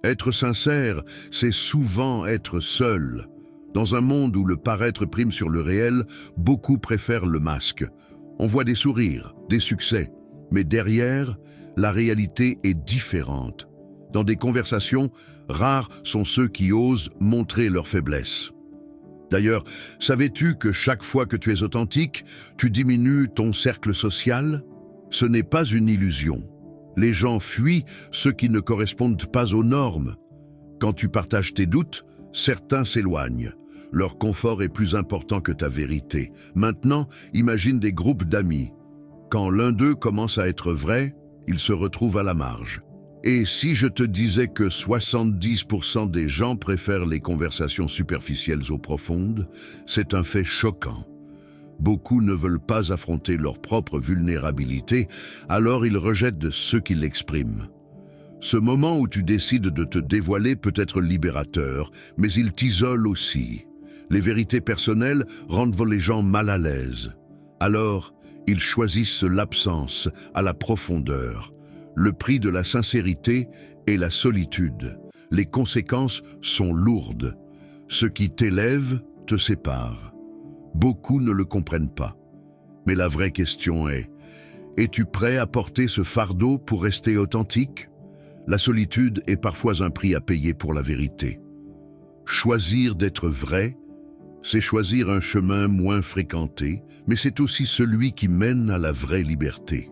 Être sincère, c'est souvent être seul. Dans un monde où le paraître prime sur le réel, beaucoup préfèrent le masque. On voit des sourires, des succès, mais derrière, la réalité est différente. Dans des conversations, rares sont ceux qui osent montrer leurs faiblesses. D'ailleurs, savais-tu que chaque fois que tu es authentique, tu diminues ton cercle social? Ce n'est pas une illusion. Les gens fuient ceux qui ne correspondent pas aux normes. Quand tu partages tes doutes, certains s'éloignent. Leur confort est plus important que ta vérité. Maintenant, imagine des groupes d'amis. Quand l'un d'eux commence à être vrai, il se retrouve à la marge. Et si je te disais que 70% des gens préfèrent les conversations superficielles aux profondes, c'est un fait choquant. Beaucoup ne veulent pas affronter leur propre vulnérabilité, alors ils rejettent ceux qui l'expriment. Ce moment où tu décides de te dévoiler peut être libérateur, mais il t'isole aussi. Les vérités personnelles rendent les gens mal à l'aise. Alors, ils choisissent l'absence à la profondeur. Le prix de la sincérité est la solitude. Les conséquences sont lourdes. Ce qui t'élève te sépare. Beaucoup ne le comprennent pas. Mais la vraie question est, es-tu prêt à porter ce fardeau pour rester authentique? La solitude est parfois un prix à payer pour la vérité. Choisir d'être vrai, c'est choisir un chemin moins fréquenté, mais c'est aussi celui qui mène à la vraie liberté.